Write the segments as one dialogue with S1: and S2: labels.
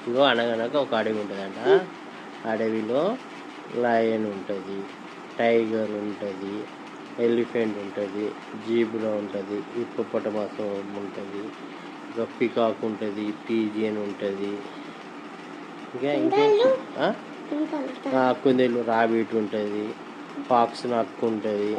S1: ఇగో అనగనక ఒక అడవి ఉంటుందంట. అడవిలో లయన్ ఉంటుంది, టైగర్ ఉంటుంది, ఎలిఫెంట్ ఉంటుంది, జీబ్రా ఉంటుంది, హిప్పోపటమస్ ఉంటుంది, ఇంకా పికాక్ ఉంటుంది, పీజియన్ ఉంటుంది, ఇంకా కుందేలు రాబిట్ ఉంటుంది, ఫాక్స్ నక్కు ఉంటుంది,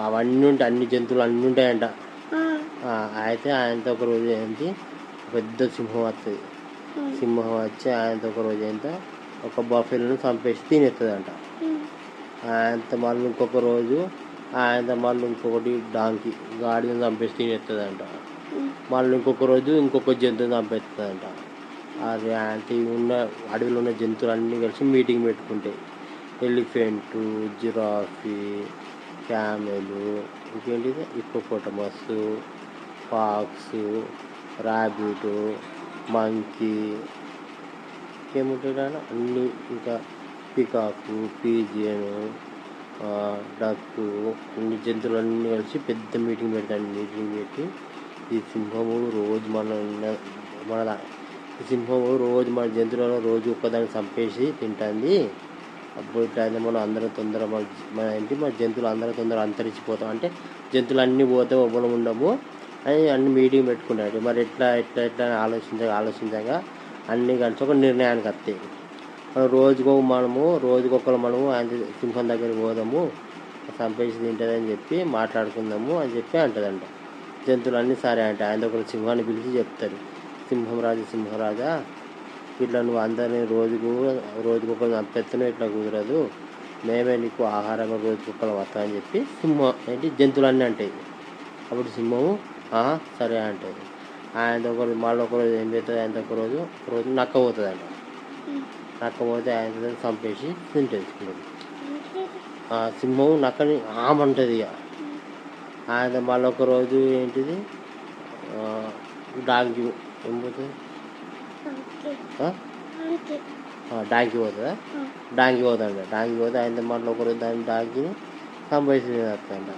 S1: అవన్నీ ఉంటాయి. అన్ని జంతువులు అన్నీ ఉంటాయంట. అయితే ఆయనతో ఒక రోజు ఏంటి పెద్ద సింహం వస్తుంది. సింహం వచ్చి ఆయనతో ఒక రోజు ఎంత ఒక బఫెల్ను చంపేసి తినేస్తుందంట. ఆయనతో మళ్ళీ ఇంకొక రోజు ఆయనతో మళ్ళీ ఇంకొకటి డాంకీ గాడిని చంపేసి తినేస్తుందంట. మళ్ళీ ఇంకొక రోజు ఇంకొక జంతువుని చంపేస్తుందంట. అది అంటే ఉన్న అడవిలో ఉన్న జంతువులు అన్నీ కలిసి మీటింగ్ పెట్టుకుంటాయి. ఎలిఫెంటు, జిరాఫీ, క్యామెలు, ఇంకేంటిది హిప్పోపటమస్, ఫాక్స్, రాబిట్, మంకీ, ఇంకేముంటాయి అన్నీ, ఇంకా పికాకు, పీజియన్, డక్కు, అన్ని జంతువులన్నీ కలిసి పెద్ద మీటింగ్ పెడతాడు. మీటింగ్ పెట్టి ఈ సింహము రోజు ఈ సింహము రోజు మన జంతువులను రోజు ఒక్కదాన్ని చంపేసి తింటుంది. అప్పుడు ఇట్లా అయితే మనం అందరం తొందర మన జంతువులు అందరూ తొందర అంతరించిపోతాం. అంటే జంతువులు అన్నీ పోతే ఒవ్వలం ఉండము అని అన్ని మీటింగ్ పెట్టుకున్నాడు. మరి ఎట్లా ఎట్లా ఎట్లా ఆలోచించగా అన్నీ కలిసి ఒక నిర్ణయానికి వస్తాయి. రోజుకొకరు మనము ఆయన సింహం దగ్గరికి పోదాము, చంపేసి తింటుందని చెప్పి మాట్లాడుకుందాము అని చెప్పి అంటదంట. జంతువులు అన్నీ సరే అంటే ఆయన ఒకరు సింహాన్ని పిలిచి చెప్తారు, సింహరాజా ఇట్లా నువ్వు అందరినీ రోజుకొకరు చంపేస్తున్నావు, ఇట్లా కుదరదు, మేమే నీకు ఆహారంగా రోజుకొకరు వస్తామని చెప్పి జంతువులు అన్నీ అంటాయి. అప్పుడు సింహము సరే అంటుంది. మళ్ళీ ఒకరోజు ఏం చేస్తుంది, ఒకరోజు నక్క పోతుందంట. నక్క పోతే ఆయన చంపేసి తింటుంది. సింహం నక్కని ఆమంటుంది. ఇక ఆయన మళ్ళీ ఒకరోజు ఏంటిది డాంకీ ఏం పోతుంది, డాంకీ పోతుందా, డాంకీ పోతే ఆయన మళ్ళీ ఒకరోజు దాని డాంకీని చంపేసి తినేస్తుందంట.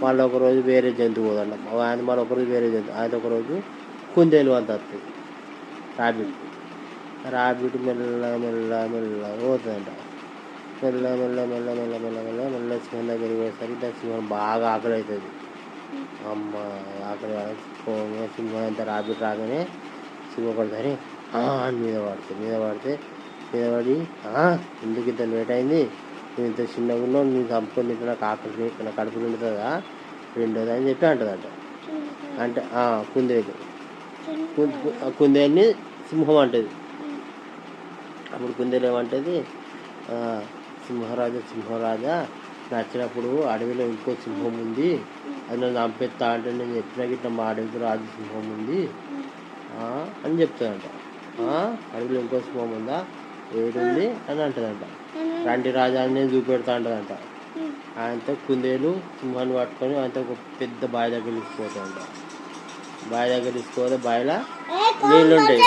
S1: మళ్ళీ ఒకరోజు వేరే జంతువు పోదంట. ఆయన మళ్ళీ ఒకరోజు వేరే జంతువు, ఆయన ఒకరోజు కుందేలు అంత వస్తుంది. రాబిట్ మెల్ల పోతుందంట. మెల్ల సింహం దగ్గరికి పోయేసరికి దాని సింహం బాగా ఆకలి అవుతుంది. అమ్మ ఆకలి సింహం అంత రాబిట్ రాగానే సింహం పడతాని మీద పడితే పడి ఎందుకు ఇంత లేట్ అయింది, నువ్వు ఇంత చిన్నగా ఉన్నావు, నేను చంపుకొని నాకు ఆకలి నాకు కడుపు నిండుతుందా రెండోది అని చెప్పి అంటదంట. అంటే కుందేలుని సింహం అంటది. అప్పుడు కుందేలు ఏమంటుంది, సింహరాజా నచ్చినప్పుడు అడవిలో ఇంకో సింహం ఉంది, అది నన్ను చంపేస్తా అంటే నేను చెప్పినా ఇట్లా మా అడవికి రాజు సింహం ఉంది అని చెప్తుందంట. అడవిలో ఇంకో సింహం ఉందా, ఏడుంది అని అంటదంట. రండి రాజా అని నేను చూపెడతా అంటదంట. ఆయనతో కుందేలు సింహాన్ని పట్టుకొని ఆయనతో ఒక పెద్ద బావి దగ్గర తీసుకుపోతాయంట. బావి దగ్గర తీసుకుపోతే బావిలో నీళ్ళు ఉంటాయి.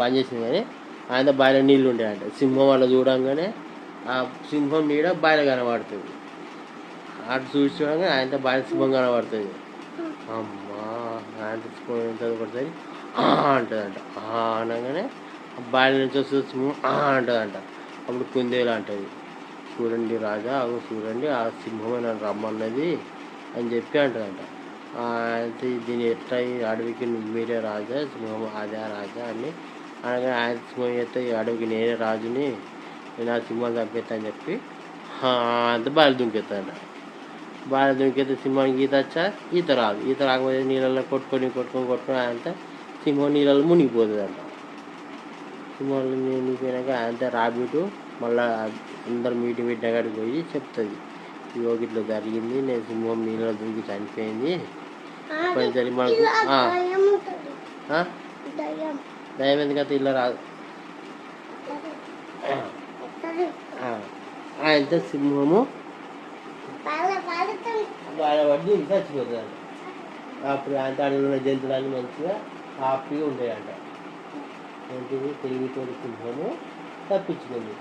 S1: బంద్ చేసింది కానీ ఆయన బావిలో నీళ్ళు ఉంటాయంట. సింహం వాళ్ళ చూడంగానే ఆ సింహం నీడ బావిలో కనబడుతుంది. అటు చూడంగా ఆయనతో బావి సింహం కనబడుతుంది. అమ్మా ఆయన ఒకసారి అంటదంట. అనగానే బావి నుంచి వస్తుంది సింహం అంటదంట. అప్పుడు కుందేలు అంటది, చూడండి రాజా, చూడండి ఆ సింహమే నన్ను రమ్మన్నది అని చెప్పి అంటదంట. అయితే దీన్ని ఎట్లా అడవికి మీరే రాజా, సింహం అదే రాజా అని అనగానే ఆయన సింహం చేస్తే ఈ అడవికి నేనే రాజుని, నేను ఆ సింహం చంపేస్తా అని చెప్పి అంత బాగా దుంకెత్తాడంట. బాగా దుంకెత్తే సింహానికి ఈత రాదు. ఈత రాకపోతే నీళ్ళల్లో కొట్టుకొని ఆయనంతా సింహం నీళ్ళలో మునిగిపోతుందంట. సింహాలు మునిగిపోయినాక ఆయనంతా రాబిట్ మళ్ళీ అందరు మీటింగ్ పెట్టిన కాడికి పోయి చెప్తుంది, యోగి ఇట్లా జరిగింది, నేను సింహం నీళ్ళలో దూకి చనిపోయింది, కొంచెం మనకు దయ్యం ఎందుకంటే ఇలా రాదు. ఆయనతో సింహము బాధపడి చచ్చిపోతుందంట. అప్పుడు ఆయన అడవిలో ఉన్న జంతువులన్నీ మంచిగా హ్యాపీగా ఉంటాయంట. ఏంటిది తెలివితోటి సింహము తప్పించుకుంది.